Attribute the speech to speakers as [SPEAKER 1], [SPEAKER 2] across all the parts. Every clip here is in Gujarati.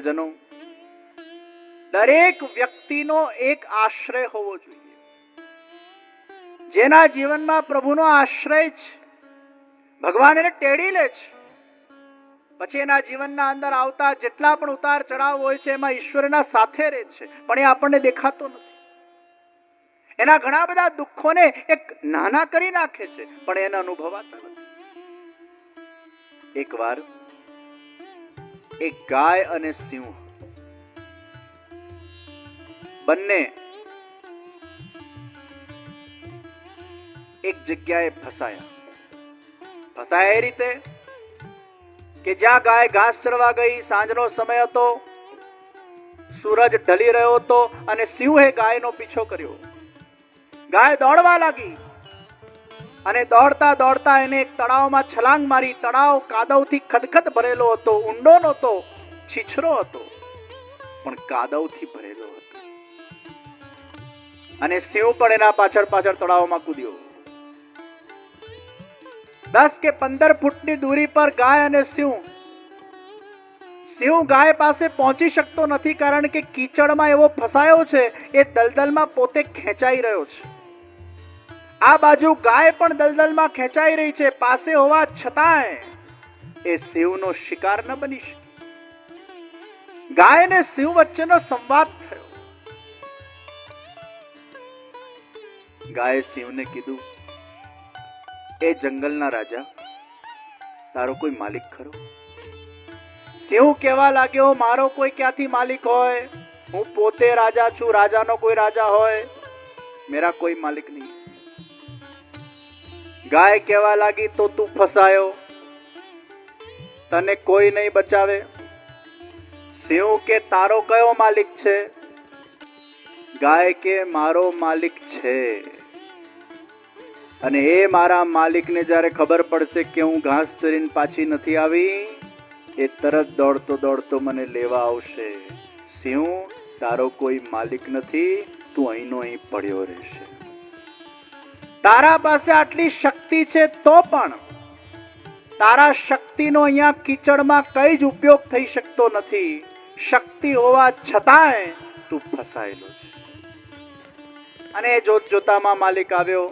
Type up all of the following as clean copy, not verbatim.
[SPEAKER 1] પ્રિયજનો, દરેક વ્યક્તિનો એક આશ્રય હોવો જોઈએ. જેના જીવનમાં પ્રભુનો આશ્રય છે, ભગવાન એને ટેડી લે છે. પછી એના જીવનના અંદર આવતા જેટલા પણ ઉતાર ચઢાવ હોય છે એમાં ઈશ્વરના સાથે રહે છે, પણ એ આપણને દેખાતો નથી. એના ઘણા બધા દુઃખોને એક નાના કરી નાખે છે, પણ એને અનુભવાતા નથી. એક વાર એક ગાય અને સિંહ બંને એક જગ્યાએ ફસાયા એ રીતે કે જ્યાં ગાય ઘાસ ચરવા ગઈ, સાંજનો સમય હતો, સૂરજ ઢળી રહ્યો હતો અને સિંહે ગાયનો પીછો કર્યો. ગાય દોડવા લાગી અને દોડતા દોડતા એને એક તળાવમાં છલાંગ મારી. તળાવ કાદવથી ખદખદ ભરેલો હતો, ઊંડો નહોતો, છીછરો હતો, પણ કાદવથી ભરેલો હતો. અને સિંહ પણ એના પાછળ પાછળ તળાવમાં કૂદ્યો. 10 કે 15 ફૂટની દૂરી પર ગાય અને સિંહ ગાય પાસે પહોંચી શકતો નથી, કારણ કે કીચડમાં એવો ફસાયો છે, એ દલદલમાં પોતે ખેંચાઈ રહ્યો છે. આ બાજુ ગાય પણ દલદલમાં ખેંચાઈ રહી છે. પાસે હોવા છતાંય એ સિંહનો શિકાર ન બની શકે. ગાય અને સિંહ વચ્ચેનો સંવાદ થયો. ગાયે સિંહને કીધું, એ જંગલના રાજા, તારો કોઈ માલિક ખરો? સિંહ કહેવા લાગ્યો, મારો કોઈ ક્યાંથી માલિક હોય? હું પોતે રાજા છું, રાજાનો કોઈ રાજા હોય? મેરા કોઈ માલિક નહીં. ગાય કહેવા લાગી, તો તું ફસાયો, તને કોઈ નહીં બચાવે. સિંહ કે તારો કયો માલિક છે? ગાય કે મારો માલિક છે, અને એ મારા માલિકને જ્યારે ખબર પડશે કે હું ઘાસ ચરીને પાછી નથી આવી, એ તરત દોડતો દોડતો મને લેવા આવશે. સિંહ, તારો કોઈ માલિક નથી, તું અહીંનો અહીં પડ્યો રહેશે. તારા પાસે આટલી શક્તિ છે તો પણ તારા શક્તિનો અહીંયા કીચડમાં કઈ જ ઉપયોગ થઈ શકતો નથી. શક્તિ હોવા છતાંય તું ફસાયેલો છે. અને જોત જોતામાં માલિક આવ્યો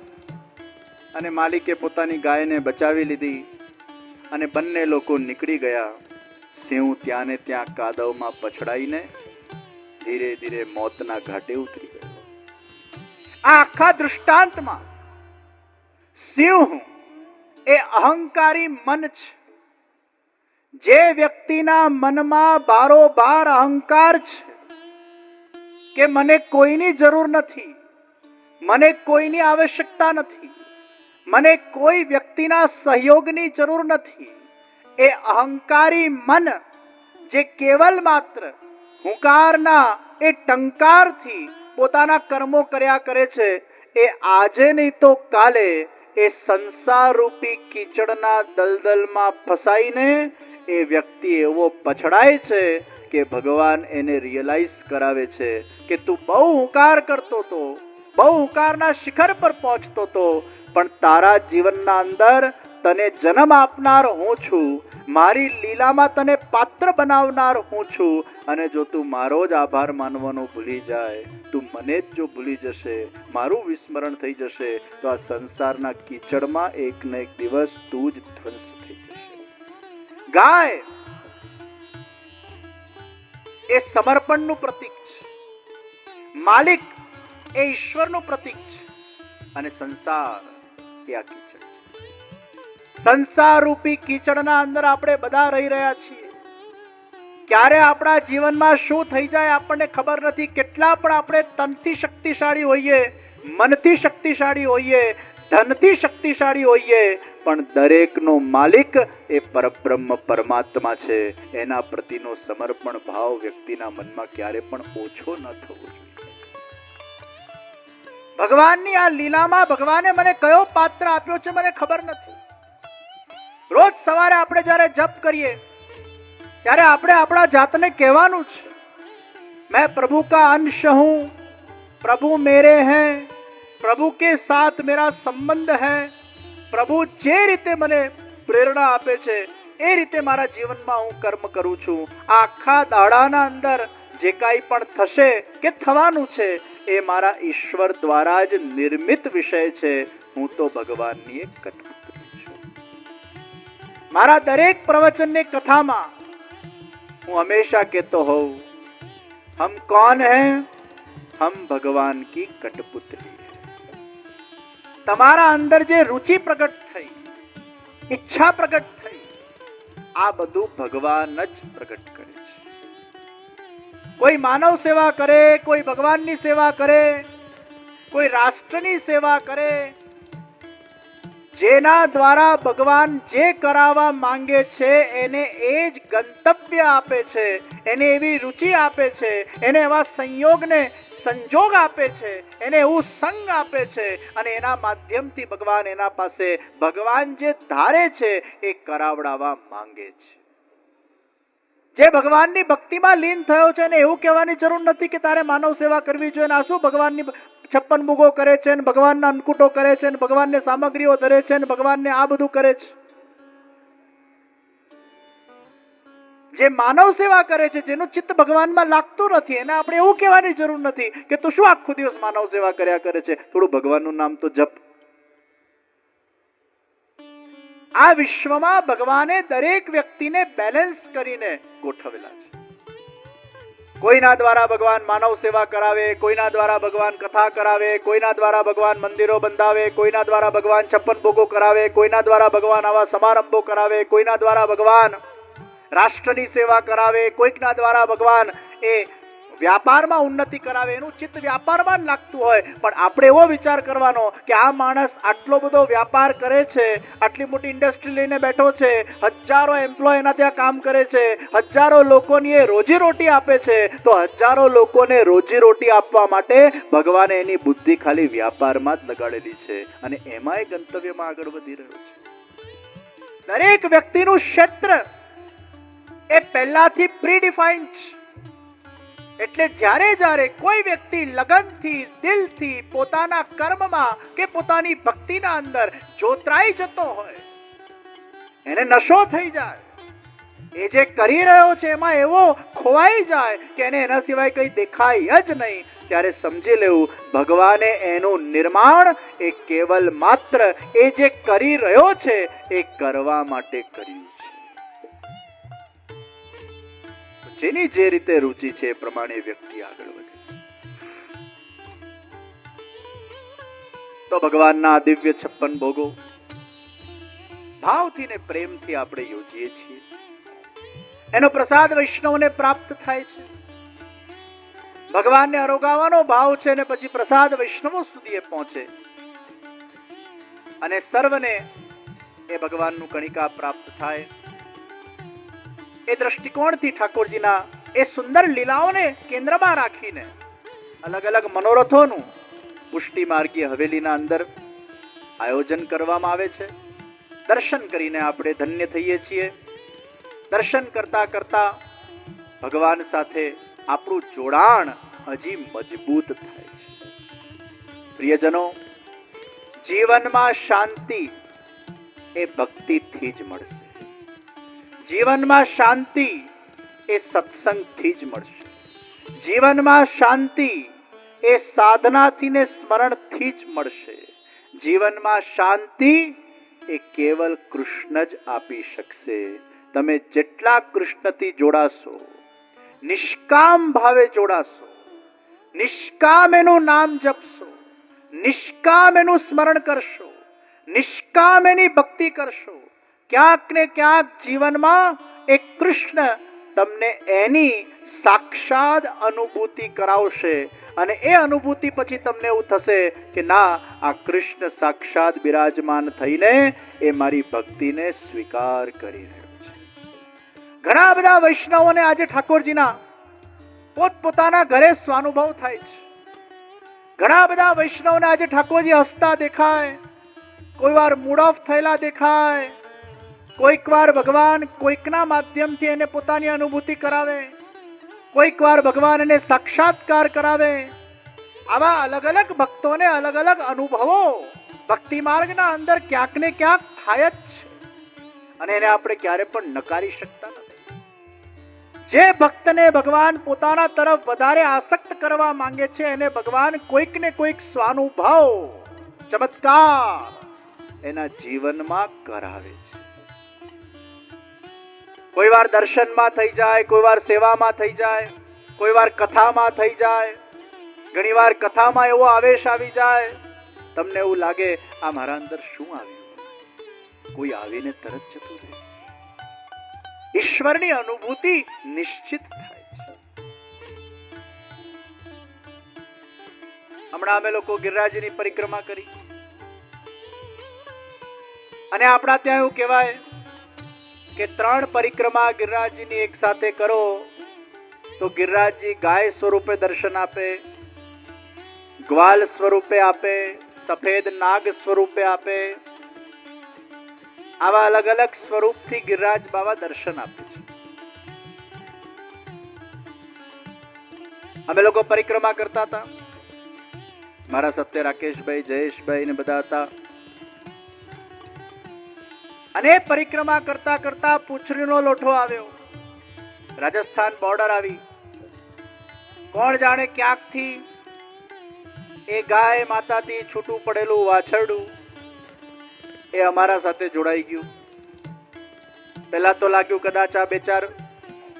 [SPEAKER 1] અને માલિકે પોતાની ગાયને બચાવી લીધી અને બંને લોકો નીકળી ગયા. સિંહ ત્યાં ને ત્યાં કાદવમાં પછડાઈને ધીરે ધીરે મોતના ઘાટે ઉતરી ગયો. આ આખા દૃષ્ટાંતમાં સિંહ એ અહંકારી મન છે. જે વ્યક્તિના મનમાં બારોબાર અહંકાર છે કે મને કોઈની જરૂર નથી, મને કોઈની આવશ્યકતા નથી, મને કોઈ વ્યક્તિના સહયોગની જરૂર નથી, એ અહંકારી મન જે કેવલ માત્ર હુંકારના એ ટંકારથી પોતાના કર્મો કર્યા કરે છે, એ આજે નહીં તો કાલે એ સંસાર રૂપી કીચડના દલદલમાં ફસાઈને એ વ્યક્તિ એવો પછડાય છે કે ભગવાન એને રિયલાઇઝ કરાવે છે કે તું બહુ હુંકાર કરતો હતો, બહુ હુંકારના શિખર પર પહોંચતો હતો, પણ તારા જીવનના અંદર તને જન્મ આપનાર હું છું, મારી લીલામાં તને પાત્ર બનાવનાર હું છું. અને જો તું મારો જ આભાર માનવાનો ભૂલી જાય, તું મને જ જો ભૂલી જશે, મારું વિસ્મરણ થઈ જશે, તો આ સંસારના કીચડમાં એક ને એક દિવસ તું જ ધ્વંસ થઈ જશે. ગાય એ સમર્પણનું પ્રતીક છે, માલિક એ ઈશ્વરનું પ્રતીક છે, અને સંસાર એ આ કીચડ છે. સંસાર રૂપી કીચડના અંદર આપણે બધા રહી રહ્યા છીએ. ક્યારે આપણા જીવનમાં શું થઈ જાય આપણને ખબર નથી. કેટલા પણ આપણે તનથી શક્તિશાળી હોઈએ, મનથી શક્તિશાળી હોઈએ, ધનથી શક્તિશાળી હોઈએ, પણ દરેકનો માલિક એ પરબ્રહ્મ પરમાત્મા છે. એના પ્રતિનો સમર્પણ ભાવ વ્યક્તિના મનમાં ક્યારે પણ ઓછો ન થવો જોઈએ. ભગવાનની આ લીલામાં ભગવાને મને કયો પાત્ર આપ્યો છે મને ખબર નથી. રોજ સવારે આપણે જ્યારે જપ કરીએ ત્યારે આપણે આપણા જાતને કહેવાનું છે, मैं प्रभु का अंश हूं, प्रभु मेरे हैं, प्रभु के साथ मेरा संबंध है. प्रभु જે રીતે મને પ્રેરણા આપે છે એ રીતે મારા જીવનમાં હું કર્મ કરું છું. આ આખા દાડાના અંદર જે કાંઈ પણ થશે કે થવાનું છે એ મારા ઈશ્વર દ્વારા જ નિર્મિત વિષય છે. હું તો ભગવાનની એક કઠપુતળી છું. મારા દરેક પ્રવચનની કથામાં હું હંમેશા કહેતો હોઉં, હમ કોણ હૈ? હમ ભગવાન કી કઠપુતળી. તમારા અંદર જે રુચિ પ્રગટ થઈ, ઈચ્છા પ્રગટ થઈ, આ બધું ભગવાન જ પ્રગટ કરે છે. કોઈ માનવ સેવા કરે, કોઈ ભગવાનની સેવા કરે, કોઈ રાષ્ટ્રની સેવા કરે, જેના દ્વારા ભગવાન જે કરાવવા માંગે છે એને એ જ ગંતવ્ય આપે છે, એને એવી રુચિ આપે છે, એને એવા સંજોગ આપે છે, એને એવું સંગ આપે છે, અને એના માધ્યમથી ભગવાન એના પાસે ભગવાન જે ધારે છે એ કરાવડાવવા માંગે છે. જે ભગવાનની ભક્તિમાં લીન થયો છે એને એવું કહેવાની જરૂર નથી કે તારે માનવ સેવા કરવી જોઈએ. આ શું ભગવાનની 56 ભોગો કરે છે, ભગવાનના અન્નકૂટો કરે છે, ભગવાનને સામગ્રીઓ ધરે છે, ભગવાનને આ બધું કરે છે. જે માનવ સેવા કરે છે, જેનું ચિત્ત ભગવાનમાં લાગતું નથી, એને આપણે એવું કહેવાની જરૂર નથી કે તું શું આખો દિવસ માનવ સેવા કર્યા કરે છે, થોડું ભગવાનનું નામ તો જપ. આ વિશ્વમાં ભગવાને દરેક વ્યક્તિને બેલેન્સ કરીને ગોઠવેલા છે. કોઈના દ્વારા ભગવાન માનવ સેવા કરાવે, કોઈના દ્વારા ભગવાન કથા કરાવે, કોઈના દ્વારા ભગવાન મંદિરો બંધાવે, કોઈના દ્વારા ભગવાન 56 ભોગો કરાવે, કોઈના દ્વારા ભગવાન આવા સમારંભો કરાવે, કોઈના દ્વારા ભગવાન રાષ્ટ્રની સેવા કરાવે, કોઈકના દ્વારા ભગવાન એ વ્યાપારમાં ઉન્નતિ કરાવે. એનું ચિત્ત વ્યાપારમાં જ લાગતું હોય, પણ આપણે એવો વિચાર કરવાનો કે આ માણસ આટલો બધો વ્યાપાર કરે છે, આટલી મોટી ઇન્ડસ્ટ્રી લઈને બેઠો છે, હજારો એમ્પ્લોય એના ત્યાં કામ કરે છે, હજારો લોકોની એ રોજીરોટી આપે છે, તો હજારો લોકોને રોજીરોટી આપવા માટે ભગવાને એની બુદ્ધિ ખાલી વ્યાપારમાં જ લગાડેલી છે, અને એમાં એ ગંતવ્યમાં આગળ વધી રહ્યો છે. દરેક વ્યક્તિનું ક્ષેત્ર એ પહેલાથી પ્રીડિફાઇન છે. એટલે જ્યારે કોઈ વ્યક્તિ લગનથી, દિલથી પોતાના કર્મમાં કે પોતાની ભક્તિના અંદર જોતરાઈ જતો હોય, એને નશો થઈ જાય, એ જે કરી રહ્યો છે એમાં એવો ખોવાઈ જાય કે એને એના સિવાય કંઈ દેખાય જ નહીં, ત્યારે સમજી લેવું ભગવાને એનું નિર્માણ એ કેવલ માત્ર એ જે કરી રહ્યો છે એ કરવા માટે કર્યું છે. જેની જે રીતે રુચિ છે એ પ્રમાણે વ્યક્તિ આગળ વધે. તો ભગવાનના દિવ્ય 56 ભોગો ભાવથી ને પ્રેમથી આપણે યોજીએ છીએ. એનો પ્રસાદ વૈષ્ણવને પ્રાપ્ત થાય છે. ભગવાનને અરોગાવાનો ભાવ છે ને પછી પ્રસાદ વૈષ્ણવો સુધી એ પહોંચે અને સર્વને એ ભગવાનનું કણિકા પ્રાપ્ત થાય. એ દ્રષ્ટિકોણથી ઠાકોરજીના એ સુંદર લીલાઓને કેન્દ્રમાં રાખીને અલગ અલગ મનોરથોનું પુષ્ટિ માર્ગીય હવેલીના અંદર આયોજન કરવામાં આવે છે. દર્શન કરીને આપણે ધન્ય થઈએ છીએ. દર્શન કરતા કરતા ભગવાન સાથે આપણું જોડાણ હજી મજબૂત થાય છે. પ્રિયજનો, જીવનમાં શાંતિ એ ભક્તિથી જ મળશે. જીવનમાં શાંતિ એ સત્સંગથી જ મળશે. જીવનમાં શાંતિ એ સાધનાથી ને સ્મરણથી જ મળશે. જીવનમાં શાંતિ એ કેવલ કૃષ્ણ જ આપી શકશે. તમે જેટલા કૃષ્ણથી જોડાશો, નિષ્કામ ભાવે જોડાશો, નિષ્કામ એનું નામ જપશો, નિષ્કામ એનું સ્મરણ કરશો, નિષ્કામ એની ભક્તિ કરશો, ક્યાંક ને ક્યાંક જીવનમાં એક કૃષ્ણ તમને એની સાક્ષાત અનુભૂતિ કરાવશે, અને એ અનુભૂતિ પછી તમને એવું થશે કે ના, આ કૃષ્ણ સાક્ષાત બિરાજમાન થઈને એ મારી ભક્તિને સ્વીકાર કરી રહ્યો છે. ઘણા બધા વૈષ્ણવોને આજે ઠાકોરજીના પોતપોતાના ઘરે સ્વાનુભવ થાય છે. ઘણા બધા વૈષ્ણવને આજે ઠાકોરજી હસતા દેખાય, કોઈ વાર મૂડ ઓફ થયેલા દેખાય, કોઈક વાર ભગવાન કોઈકના માધ્યમથી એને પોતાની અનુભૂતિ કરાવે, કોઈક વાર ભગવાન એને સાક્ષાત્કાર કરાવે. આવા અલગ અલગ ભક્તોને અલગ અલગ અનુભવો ભક્તિ માર્ગના અંદર ક્યાંક ને ક્યાંક થાય જ છે. અને એને આપણે ક્યારે પણ નકારી શકતા નથી. જે ભક્તને ભગવાન પોતાના તરફ વધારે આસક્ત કરવા માંગે છે એને ભગવાન કોઈક ને કોઈક સ્વાનુભાવ, ચમત્કાર એના જીવનમાં કરાવે છે. કોઈ વાર દર્શનમાં થઈ જાય, કોઈ વાર સેવામાં થઈ જાય, કોઈ વાર કથામાં થઈ જાય. ઘણી વાર કથામાં એવો આવેશ આવી જાય, તમને એવું લાગે આ મારા અંદર શું આવ્યું, કોઈ આવીને તરત જતું રહે. ઈશ્વરની અનુભૂતિ નિશ્ચિત થાય છે. હમણાં અમે લોકો ગિરિરાજની પરિક્રમા કરી અને આપણા ત્યાં એવું કહેવાય કે 3 પરિક્રમા ગિરિરાજની એક સાથે કરો તો ગિરિરાજજી ગાય સ્વરૂપે દર્શન આપે, ગ્વાલ સ્વરૂપે આપે, સફેદ નાગ સ્વરૂપે આપે. આવા અલગ અલગ સ્વરૂપથી ગિરિરાજ બાબા દર્શન આપે છે. અમે લોકો પરિક્રમા કરતા હતા, મારા સત્ય રાકેશભાઈ, જયેશભાઈ ને બધા હતા. અને પરિક્રમા કરતા કરતા પૂંછડીનો લોઠો આવ્યો, રાજસ્થાન બોર્ડર આવી. કોણ જાણે ક્યાંકથી એ ગાય માતાથી છૂટું પડેલું વાછરડું એ અમારા સાથે જોડાઈ ગયું. પહેલા તો લાગ્યું કદાચ આ 2-4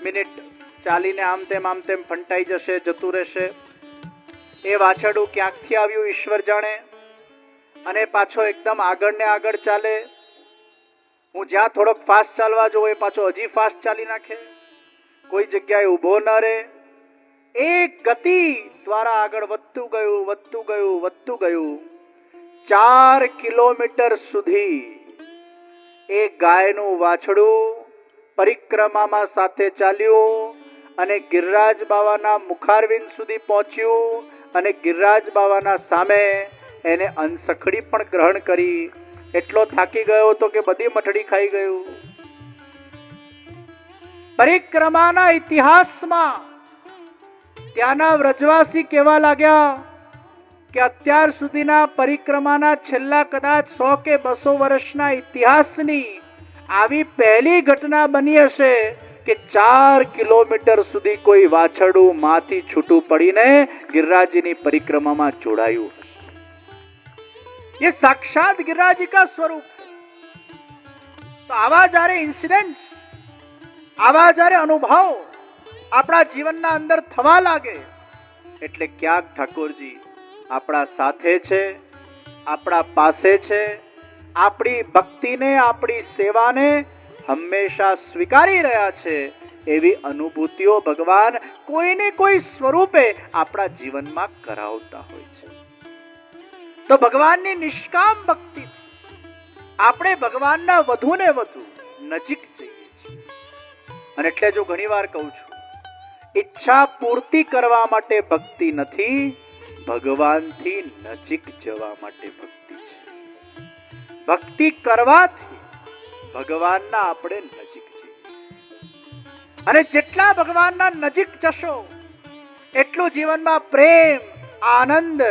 [SPEAKER 1] મિનિટ ચાલીને આમ તેમ ફંટાઈ જશે, જતું રહેશે. એ વાછરડું ક્યાંકથી આવ્યું ઈશ્વર જાણે, અને પાછો એકદમ આગળ ને આગળ ચાલે. હું જ્યાં થોડોક ફાસ્ટ ચાલવા જોઉં એ પાછો હજી ફાસ્ટ ચાલી નાખે, કોઈ જગ્યાએ ઊભો ન રહે. એક ગતિ દ્વારા આગળ વધતું ગયું. 4 કિલોમીટર સુધી એ ગાયનું વાછડું પરિક્રમામાં સાથે ચાલ્યું અને ગિરિરાજ બાવાના મુખારવિંદ સુધી પહોંચ્યું અને ગિરિરાજ બાવાના સામે એને અંસખડી પણ ગ્રહણ કરી. એટલો થાકી ગયો હતો કે બધી મઠડી ખાઈ ગયું. પરિક્રમાના ઇતિહાસમાં ત્યાંના વ્રજવાસી કહેવા લાગ્યા કે અત્યાર સુધીના પરિક્રમાના છેલ્લા કદાચ 100 કે 200 વર્ષના ઇતિહાસની આવી પહેલી ઘટના બની હશે કે 4 કિલોમીટર સુધી કોઈ વાછરડું માંથી છૂટું પડીને ગિરિરાજની પરિક્રમામાં જોડાયું. ये साक्षात गिरिराज जी का स्वरूप है. तो आवा जारे इंसिडेंट्स, आवा जारे अनुभव આપણા જીવનના અંદર થવા લાગે એટલે ક્યાંક ઠાકોરજી આપણા સાથે છે, આપણા પાસે છે, આપણી ભક્તિને, આપણી સેવાને હંમેશા સ્વીકારી રહ્યા છે. એવી અનુભૂતિઓ ભગવાન કોઈને કોઈ સ્વરૂપે આપણા જીવનમાં કરાવતા હોય છે. તો ભગવાનની નિષ્કામ ભક્તિ આપણે ભગવાનના વધુ ને વધુ નજીક જઈએ છીએ. અને એટલે જો ઘણી વાર કહું છું, ઈચ્છા પૂર્તિ કરવા માટે ભક્તિ નથી, ભગવાનથી નજીક જવા માટે ભક્તિ છે. ભક્તિ કરવાથી ભગવાનના આપણે નજીક જઈએ. અને જેટલા ભગવાનના નજીક જશો એટલું જીવનમાં પ્રેમ, આનંદ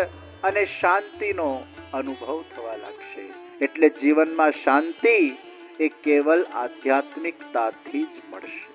[SPEAKER 1] અને શાંતિનો અનુભવ થવા લાગશે. એટલે જીવનમાં શાંતિ એ કેવલ આધ્યાત્મિકતાથી જ મળશે.